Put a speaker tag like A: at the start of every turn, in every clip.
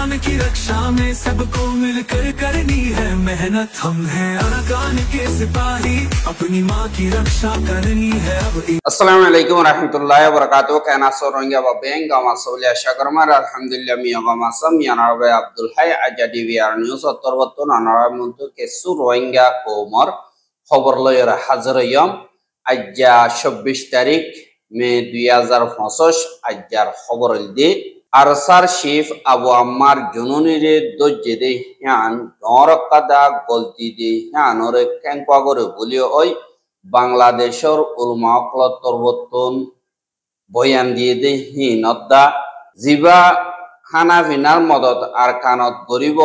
A: अरकान की रक्षा में सबको मिलकर करनी है मेहनत। हम हैं अरकान के सिपाही, अपनी माँ की रक्षा करनी है अब।
B: अस्सलामु अलैकुम warahmatullahi wabarakatuh। Kana soronga babenga masolia shakarmar alhamdulillah miyaga masam yanabe Abdul Hay ajadi biar news otorwatun anamuntu kesu rohingya komor খবর লয়রা হাজরয়ম আজ্জা 26 তারিখ মে 2025 আজ্জার খবর দি আরসার শিফ আবু আম্মার জুনুনিরে দজ্জেদে হিয়ান নরকাদা গলতি দে হিয়ানরে কেনকোয়াগরে বলিও ওই বাংলাদেশের উলমা কলতরবতন বয়ান দিয়ে দে হিনদ্দা জিবা হানাফিনার মদত আরকানত গরিব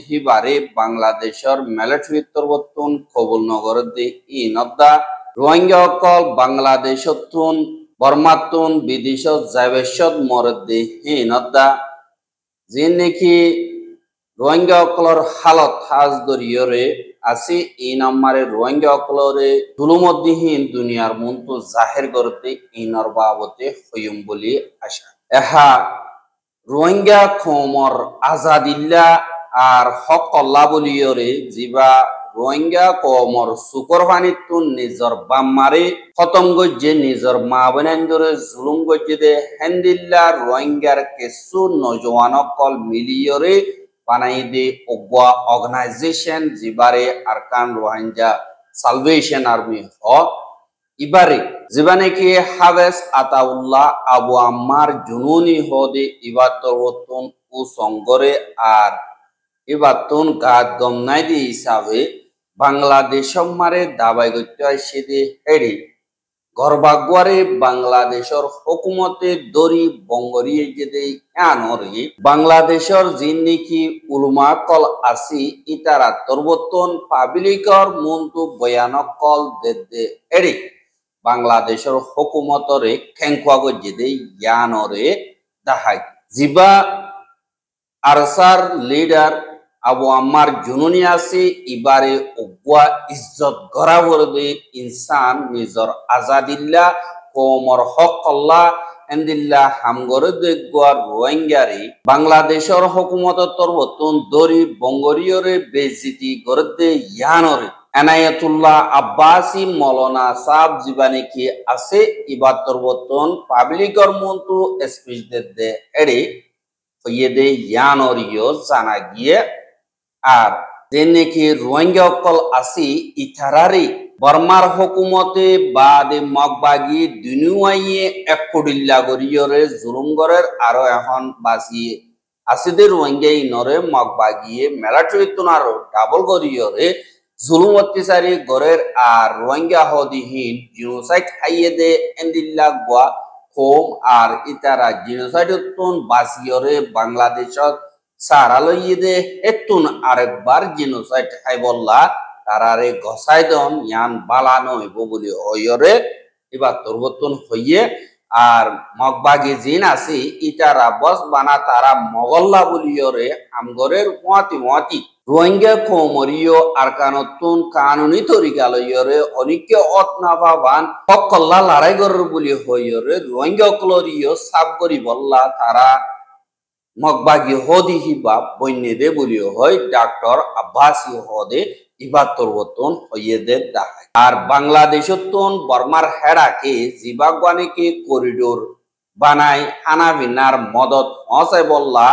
B: হিবারে বাংলাদেশের মিলিটারি তরবতন কবুল নগর দে ইনদ্দা রোহিঙ্গা অকল বাংলাদেশতুন বর্মাতুন বিদেশত যাইবেশত মরদ দে হিনদ্দা যে নাকি রোহিঙ্গা অকলর হালত হাজ দরিয়রে আসি এই নাম্বারে রোহিঙ্গা অকলরে জুলুমদ্দিহীন দুনিয়ার মন্তু জাহের করতে ইনর বাবতে হইম বলি আশা এহা রোহিঙ্গা খমর আজাদিল্লা আর হক আল্লাহ বলিয়রে জিবা রোহিঙ্গা কমর সুকর পানিতুন নিজর বাম্মারে খতম গজ্জে নিজর মা বোনেন্দরে জুলুম গজ্জে দে হেন্দিল্লা রোহিঙ্গার কেসু নজওয়ান কল মিলিয়রে বানাই দে অগোয়া অর্গানাইজেশন জিবারে আরকান রোহিঙ্গা সালভেশন আর্মি হ ইবারে জীবনে কি হাবেস আতাউল্লাহ আবু আম্মার জুনুনি হদে ইবাতরতন ও সংগরে আর ইবাতন গাত গমনাই দি হিসাবে বাংলাদেশ মারে দাবাই গত্য সেদে হেডি গর্বাগুয়ারে বাংলাদেশের হুকুমতে দরি বঙ্গরিয়ে যেদে আনরে বাংলাদেশের জিন্নিকি উলমা কল আসি ইতারা তরবতন পাবলিকর মন্তু বয়ানক কল দে হেডি বাংলাদেশের হুকুমতরে খেংকুয়াগ যেদে ইয়ানরে দাহাই জিবা আরসার লিডার আবু আম্মার জুনুনি আসি ইবারে অগুয়া ইজ্জত গড়াবর দে ইনসান নিজর আজাদিল্লা কোমর হক আল্লাহ এন্দিল্লা হামগরে দে গোয়ার রোহিঙ্গারে বাংলাদেশের হুকুমত তরবতন দরি বঙ্গরিয়রে বেজিতি গড় দে ইয়ানরে এনায়েতুল্লাহ আব্বাসি মৌলানা সাহেব জীবানে কি আছে ইবাতর বতন পাবলিকর মন্তু স্পিচ দে এড়ে হইয়ে দে ইয়ানরিও জানা গিয়ে আর যে নাকি রোহিঙ্গা অকল আসি ইথারারি বর্মার হুকুমতে বাদে মগবাগি দুনিয়ায়ে এক কোটিল্লা গরিয়রে জুলুম গরের আরো এখন বাসিয়ে আসিদে রোহিঙ্গা ইনরে মগবাগিয়ে মিলিটারি তুনারো ডাবল গরিয়রে জুলুম অত্যাচারী গরের আর রোহিঙ্গা হদিহীন জিনোসাইড খাইয়ে দে এন্দিল্লা গোয়া হোম আর ইতারা জিনোসাইড উত্তন বাসিয়রে বাংলাদেশত সারা লইয়ে দে এতুন আরেকবার জিনোসাইড খাইবল্লা তারারে গসাই দন ইয়ান বালানো হইব বলি হইরে এবার তরবতন হইয়ে আর মগবাগি জিন আছে ইতারা বস বানা তারা মগল্লা বলিয়রে আমগরের মোয়াতি রোহিঙ্গা কোমরিও আরকানতুন কানুনি তরিকা লইয়রে অনিকে অতনাভাবান হকল্লা লড়াই গরর বলি হইয়রে রোহিঙ্গা কলরিও সাব করি বল্লা তারা মগবাগি হদি হিবা বন্যে দে বলিও হয় ডাক্তার আব্বাসি হদে ইবাতর বতন হইয়ে দে দাহাই আর বাংলাদেশতন বর্মার হেডাকে জিবাগানিকে করিডোর বানাই হানাবিনার মদত হসাই বল্লা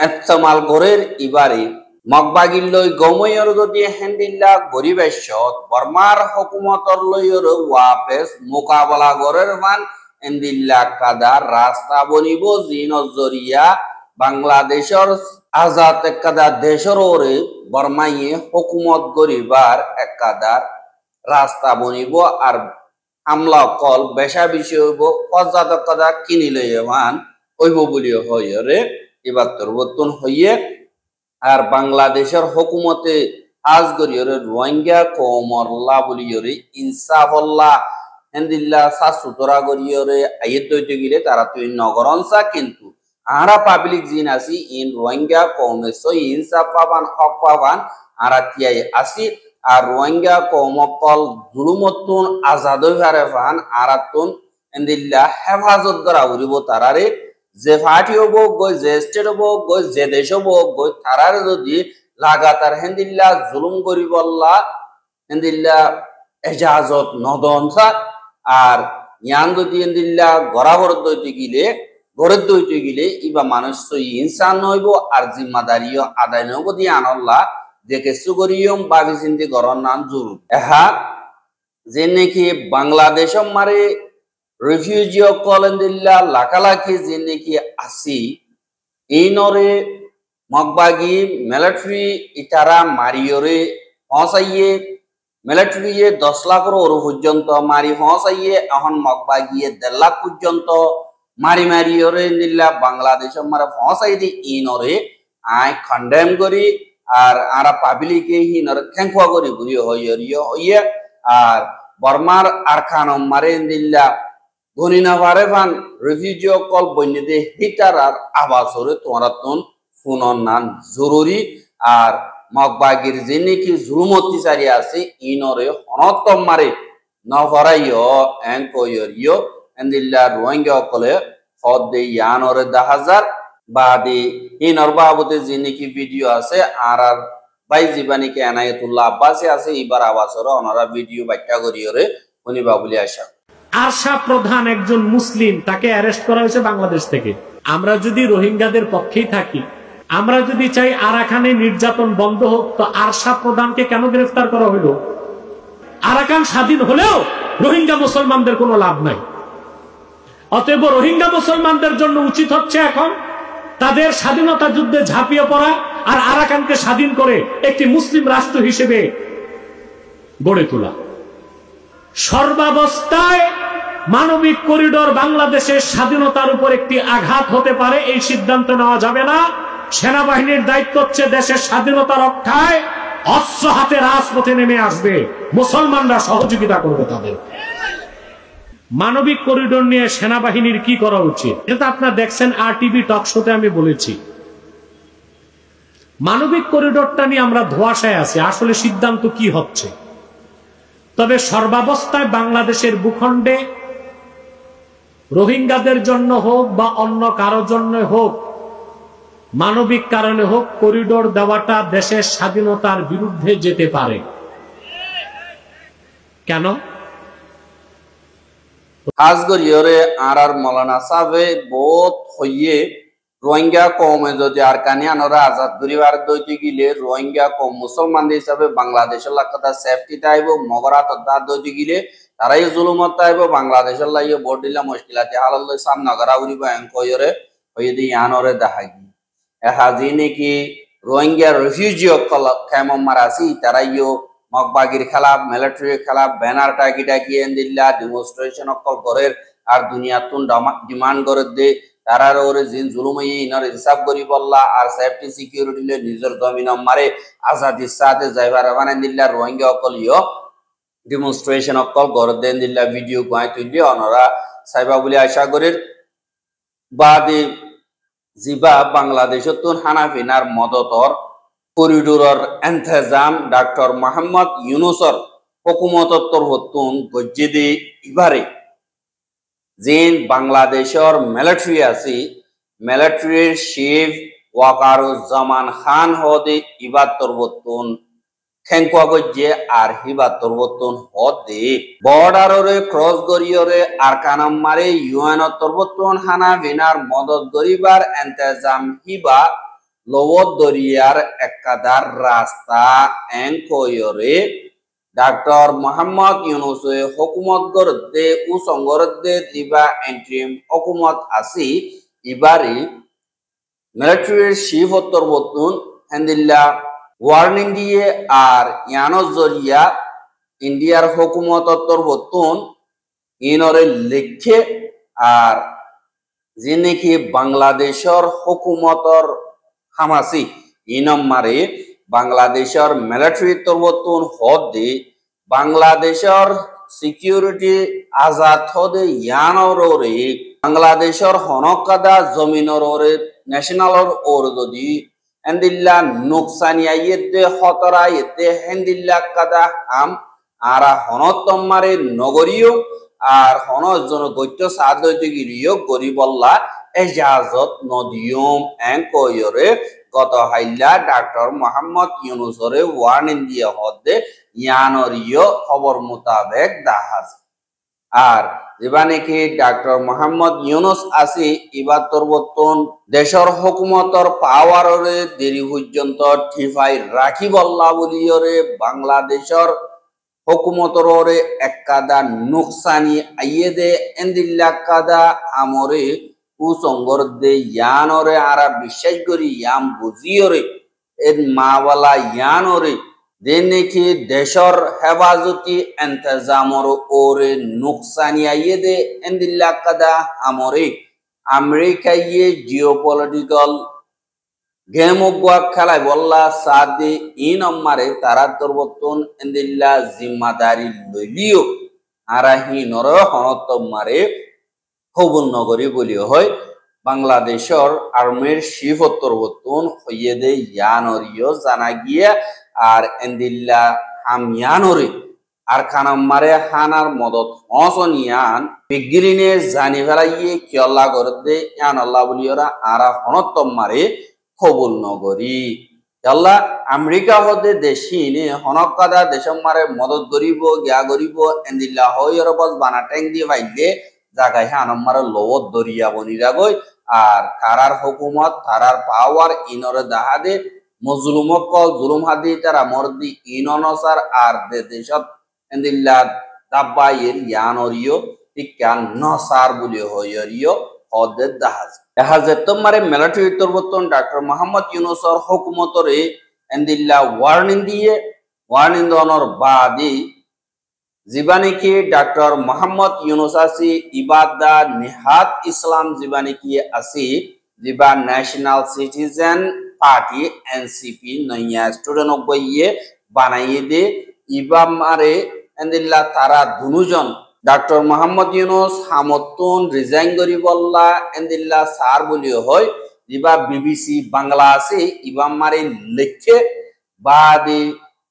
B: এতমাল গরের ইবারে মগবাগির লই গময়র যদি হেন্দিল্লা গরিবেশত বর্মার হুকুমতর লইর ওয়াপেস মোকাবেলা গরের মান হেন্দিল্লা কাদা রাস্তা বনিব জিন জরিয়া বাংলাদেশের আজাদ একাদা দেশের ওরে বর্মাইয়ে হুকুমত গরিবার একাদার রাস্তা বনিব আর হামলা কল বেশা বিষয় হইব পর্যাত কাদা কিনি লইয়ে মান হইব বলিও হইরে এবার তরবতন হইয়ে আর বাংলাদেশের হুকুমতে আজ গরিয়রে রোহিঙ্গা কোমরলা বলিয়রে ইনসাফল্লাহ হেন্দিল্লা সাসুতরা গরিয়রে আইয়ে দইতে গিলে তারা তুই নগরনসা কিন্তু আরা পাবলিক জিন আসি ইন রোহিঙ্গা কৌমেস ইনসাফ পাবান হক পাবান আরা তিয়াই আসি আর রোহিঙ্গা কৌমকল জুলুমতুন আজাদ হারে ফান আরাতুন হেন্দিল্লা হেফাজত করা উড়িব তারারে যে পার্টি হবো গই, যে স্টেট হবো গই, যে দেশ হবো গই, তারার যদি লাগাতার হেন্দিল্লা জুলুম করি বললা হেন্দিল্লা এজাজত নদনসা আর ইয়ান যদি হেন্দিল্লা গড়াগড় দইতে গিলে ইবা মানুষ তো ইনসান নইব আর জিম্মাদারিও আদায় নইব দিয়ে আনল্লা দেখে সুগরিয়ম বাবি চিন্তি গরন নাম জরুর এহা যে নাকি বাংলাদেশ মারে রিফিউজি কলেন্দিল্লা লাখালাখি যে নাকি আসি এই নরে মগবাগি মিলিটারি ইটারা মারিয়রে পৌঁছাইয়ে মিলিটারি 10 লাখের ওর পর্যন্ত মারি পৌঁছাইয়ে এখন মগবাগিয়ে 1.5 লাখ পর্যন্ত মারিয়রে নিল্লা বাংলাদেশ মারে পৌঁছাই দি এই নরে আই কন্ডেম করি আর আরা পাবলিকে হি নরে খেঙ্কুয়া করি বুঝি হইয়ে আর বর্মার আরখানম মারে দিল্লা গনিনা পারে ফান রিফিউজি কল বন্যদে হিটার আর আবাসরে তোমরা তুন ফোনন নান জরুরি আর মগবাগির যে নাকি জুলুমতিচারি আছে ইনরে হনতম মারে নভরাইও এনকইরিও এন্দিল্লা রোহিঙ্গা কলে হদ দে ইয়ানরে 10,000 বাদে ইনর বাবুতে যে নাকি ভিডিও আছে আর ভাই জীবানীকে এনায়েতুল্লাহ আব্বাসে আছে এবার আবাসরে ওনারা ভিডিও ব্যাখ্যা করিওরে উনি বাবুলি আশা
C: আরশা প্রধান একজন মুসলিম, তাকে অ্যারেস্ট করা হয়েছে বাংলাদেশ থেকে। আমরা যদি রোহিঙ্গাদের পক্ষেই থাকি, আমরা যদি চাই আরাকানে নির্যাতন বন্ধ হোক, তো আরশা প্রধানকে কেন গ্রেফতার করা হলো? আরাকান স্বাধীন হলেও রোহিঙ্গা মুসলমানদের কোনো লাভ নাই। অতএব রোহিঙ্গা মুসলমানদের জন্য উচিত হচ্ছে এখন তাদের স্বাধীনতা যুদ্ধে ঝাঁপিয়ে পড়া আর আরাকানকে স্বাধীন করে একটি মুসলিম রাষ্ট্র হিসেবে গড়ে তোলা। সর্বাবস্থায় মানবিক করিডোর বাংলাদেশের স্বাধীনতার উপর একটি আঘাত হতে পারে, এই সিদ্ধান্ত নেওয়া যাবে না। সেনাবাহিনীর দায়িত্ব হচ্ছে দেশের স্বাধীনতা রক্ষায় অস্ত্র হাতে রাজপথে নেমে আসবে, মুসলমানরা সহযোগিতা করবে তাদের। মানবিক করিডোর নিয়ে সেনাবাহিনীর কি করা উচিত, এটা আপনারা দেখছেন RTV টক শোতে আমি বলেছি। মানবিক করিডোরটা নিয়ে আমরা ধোঁয়াশায় আছি, আসলে সিদ্ধান্ত কি হচ্ছে। তবে সর্বাবস্থায় বাংলাদেশের ভূখণ্ডে রোহিঙ্গাদের জন্য হোক বা অন্য কারোর জন্য হোক, মানবিক কারণে হোক, করিডোর দেওয়াটা দেশের স্বাধীনতার বিরুদ্ধে যেতে পারে। কেন?
B: খাস করিয়রে আর মৌলানা সাহেবে বহুত হইয়ে রোহিঙ্গা কমে যদি আর কানিয়ানরা আজাদ করিবার দইতে গিলে রোহিঙ্গা কম মুসলমান হিসাবে বাংলাদেশের লাগাতা সেফটি তাইব মগরাত দাদ দইতে গিলে তারাই জুলুমত তাইব বাংলাদেশের লাইয়ে ভোট দিলা মুশকিলাতে হালাল সামনা করা উড়িব এনকয়রে হইয়ে দি ইয়ানরে দেখাগি এহা যে নাকি রোহিঙ্গা রিফিউজি খেমম মারাসি তারাইও মগবাগির খেলা মিলিটারি খেলা ব্যানার টাকি টাকি এন দিল্লা ডেমনস্ট্রেশন অকল করের আর দুনিয়াতুন ডিমান্ড করে দে তারার ওরে জিন জুলুমই ইনর হিসাব করি বললা আর সেফটি সিকিউরিটি লে নিজের জমিন মারে আজাদির সাথে যাইবার বানাই দিল্লা রোহিঙ্গা অকল ইয় ডেমনস্ট্রেশন অকল করে দেন দিল্লা ভিডিও গায় তুলি অনরা সাইবা বলি আশা করির বাদে জিবা বাংলাদেশতুন হানাফিনার মদতর করিডোরর এন্তেজাম ডক্টর মোহাম্মদ ইউনুসর হুকুমতর হতুন গজ্জিদি ইবারে জিন বাংলাদেশের মিলিটারি আছে মিলিটারির চিফ ওয়াকারুজ্জামান খান হদে ইবাতর হতুন খেঙ্কুয়া গজ্জে আর হিবাতর হতুন হদে বর্ডাররে ক্রস গরিয়রে আরকানাম মারে ইউএন তরবতুন হানাফিনার মদত গরিবার এন্তেজাম হিবা লবদ দরিয়ার একাদার রাস্তা এনকয়রে ডক্টর মোহাম্মদ ইউনুস হুকুমত গরদে ও সংগরদে দিবা এন্ট্রিম হুকুমত আসি ইবারি মিলিটারির চিফ উত্তর বতুন হেন্দিল্লা ওয়ার্নিং দিয়ে আর ইয়ানোর জরিয়া ইন্ডিয়ার হুকুমত উত্তর বতুন ইনরে লিখে আর যে নাকি বাংলাদেশের হুকুমতর হামাসি ইনম মারে বাংলাদেশের মিলিটারি তরবতুন হদে বাংলাদেশের সিকিউরিটি আজাদ হদে ইয়ানরে বাংলাদেশের হনকাদা জমিনরে ন্যাশনালর ওর যদি হেন্দিল্লা নুকসানিয়া ইয়েদে হতরা ইয়েদে হেন্দিল্লা কাদা হাম আরা হনতম মারে নগরীয় আর হনজন গৈত্য সাদৈতে গিরিও গরিবল্লা এজাজত নদিয়ম কয়রে গত হাইলা ডাক্তার মোহাম্মদ ইউনুসরে ওয়ার্নিং দিয়ে হদে ইয়ানরিয় খবর মোতাবেক দাহাজ আর যেবা নাকি ডাক্তার মোহাম্মদ ইউনুস আসি ইবার তরবতন দেশর হুকুমতর পাওয়ারে দেরি পর্যন্ত ঠিফাই রাখি বল্লা বলিয়রে বাংলাদেশর হুকুমতরে একাদা নুকসানি আইয়ে দে এন্দিল্লা কাদা আমরে কুসঙ্গর দে ইয়ানরে আরা বিশ্বাস করি ইয়াম বুঝিয়রে এর মাওয়ালা ইয়ানরে যে নাকি দেশর হেফাজতি এন্তেজামর ওরে নুকসানি আইয়ে দে এন্দিল্লা কাদা আমরে আমেরিকাইয়ে জিওপলিটিক্যাল গেম অগুয়া খেলায় বললা সাদে ইন অম্মারে তারা তরবতন এন্দিল্লা জিম্মাদারি লইলিও আরা হিনর হনত মারে হবুল নগরী বলিও হয় বাংলাদেশর আর্মির শিফতর বতন হইয়ে দে ইয়ানরিও জানা গিয়া আর এন্দিল্লা হামিয়ানরে আর খানাম্মারে হানার মদত হসন ইয়ান বিগিরিনে জানি ফেলাইয়ে কিয়ল্লা করতে ইয়ান আল্লাহ বলিওরা আরা হনত্তম মারে কবুল নগরী আল্লাহ আমেরিকা হতে দেশিনে হনকাদা দেশম মারে মদত গরিব গিয়া গরিব এন্দিল্লা হইর বস বানা ট্যাং দিয়ে পাইলে জাগায় হানম্মারে লবত দরিয়া বনিরা গই আর তারার হুকুমত তারার পাওয়ার ইনরে দাহাদে মজলুমক কল জুলুম হাদি তারা মর্দি ইননসার আর দেশত এন্দিল্লা দাব্বাইয়ের ইয়ানরিও টিকা নসার বলি হইরিও হদে দাহাজ দাহাজে তোমারে মিলিটারি তরবতন ডাক্তার মোহাম্মদ ইউনুসর হুকুমতরে এন্দিল্লা ওয়ার্নিং দিয়ে ওয়ার্নিং দনর বাদি জীবানী কি ডাক্তার মোহাম্মদ ইউনুস আসি ইবাদা নিহাত ইসলাম জীবানী কি আসি জিবা ন্যাশনাল সিটিজেন পার্টি এনসিপি নইয়া স্টুডেন্ট বইয়ে বানাইয়ে দে ইবা মারে এন্দিল্লা তারা দুজন ডাক্তার মোহাম্মদ ইউনুস হামতুন রিজাইন করি বললা এন্দিল্লা সার বলিও হয় জিবা বিবিসি বাংলা আছে ইবা মারে লেখে বাদে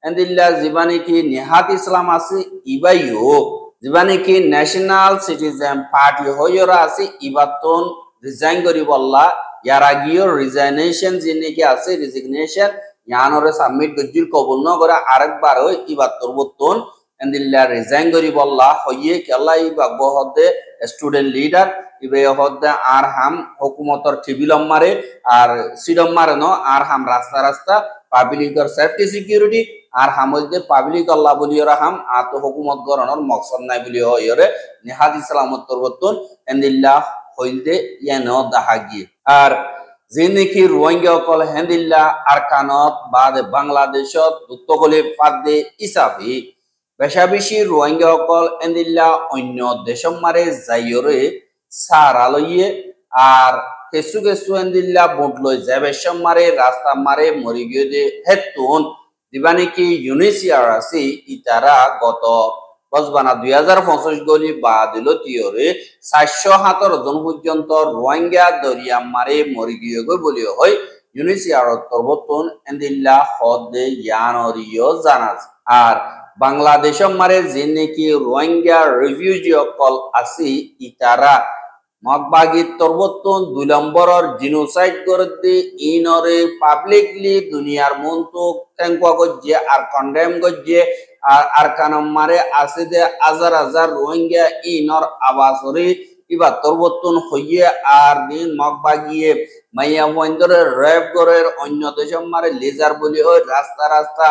B: এন্দিল্লা জীবানী কি নিহাত ইসলাম আছে ইবাইও জীবানী কি ন্যাশনাল সিটিজেন পার্টি হইরা আছে ইবাতন রিজাইন করি বললা ইয়ার আগিও রিজাইনেশন যিনি কি আছে রেজিগনেশন ইয়ানরে সাবমিট গজির কবুল ন করে আরেকবার ওই ইবাতর বতন এন্দিল্লা রিজাইন করি বললা হইয়ে কেলা ইবাগব হদে স্টুডেন্ট লিডার ইবে হদে আর হাম হুকুমতর টিবিলম মারে আর সিডম মারে ন আর হাম রাস্তা রাস্তা পাবলিকর সেফটি সিকিউরিটি আর হামলতে পাবলিক আল্লাহ বলিওরা হাম আত হুকুমত গরণর মকসদ নাই বলি হইরে নিহাত ইসলামত তরবতন এন্দিল্লা হইলতে ইয়ান দাহাগি আর যে নাকি রোহিঙ্গা কল হেন্দিল্লা আরকানত বাদে বাংলাদেশত দুতকলে ফাদে ইসাবি বেশা বেশি রোহিঙ্গা কল এন্দিল্লা অন্য দেশম মারে যাইরে সারা লইয়ে আর কেসু কেসু এন্দিল্লা বোট লই যাবে মারে রাস্তা মারে মরি গিয়ে দে হেতুন দিবানি কি ইউনিসিয়ার আছে ইতারা গত বজবানা 2025 গলি বা দিল তিয়রে 417 জন পর্যন্ত রোহিঙ্গা দরিয়া মারে মরি গিয়ে গই বলি হয় ইউনিসিয়ার তরবতন এন্দিল্লা হদে ইয়ানরিও জানাজ আর বাংলাদেশ মারে যে নাকি রোহিঙ্গা রিফিউজি কল আছে ইতারা মগবাগি তরবতন 2 নম্বরর জিনোসাইড করে দি ইনরে পাবলিকলি দুনিয়ার মনতো ট্যাঙ্কুয়া গজ্জে আর কন্ডেম গজ্জে আর আরকানম মারে আছে দে হাজার হাজার রোহিঙ্গা ইনর আবাসরে ইবা তরবতন হইয়ে আর দিন মগবাগিয়ে মাইয়া বন্দরে রেপ গরের অন্য দেশম মারে লেজার বলি ওই রাস্তা রাস্তা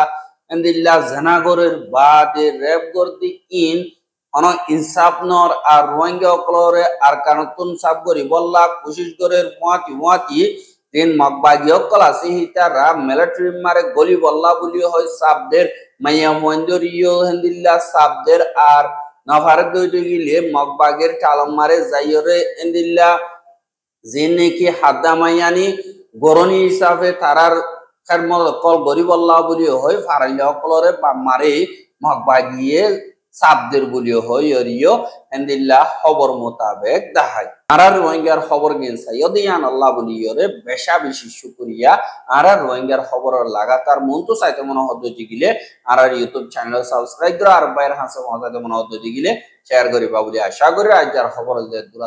B: এন্দিল্লা জানাগরের বাদে রেপ গর দি ইন অন ইনসাফ নর আর রোহিঙ্গা কলরে আর কানতুন সাব করি বল্লা কোশিশ করে মুয়াতি তিন মগবাগি কল আছে হিতারা মিলিটারি মারে গলি বল্লা বলি হয় সাবদের মাইয়া মন্দরিও হেন্দিল্লা সাবদের আর নফার দইতে গিলে মগবাগের চালম মারে যাইরে এন্দিল্লা যে নাকি হাদা মাইয়ানি গরনি হিসাবে তারার কল গরি বল্লা বলি হয় ফারাইয়া কলরে মারে মগবাগিয়ে সাবদের বলিও হইরিও এন্দিল্লা খবর মোতাবেক দেখাই আর রোহিঙ্গার খবর গেনসাই দিয়ান আল্লাহ বলিওরে বেশা বেশি শুকরিয়া আর রোহিঙ্গার খবর লাগাতার মন তো চাইতে মনে হদ্দি গিলে আর ইউটিউব চ্যানেল সাবস্ক্রাইব করে আর বাইরে হাসে মজাতে মনে হদ্দি গিলে শেয়ার করিবা বলে আশা করি। আজ যার খবর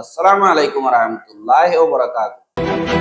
B: আসসালামু আলাইকুম ওয়া রাহমাতুল্লাহি ওয়া বারাকাতুহু।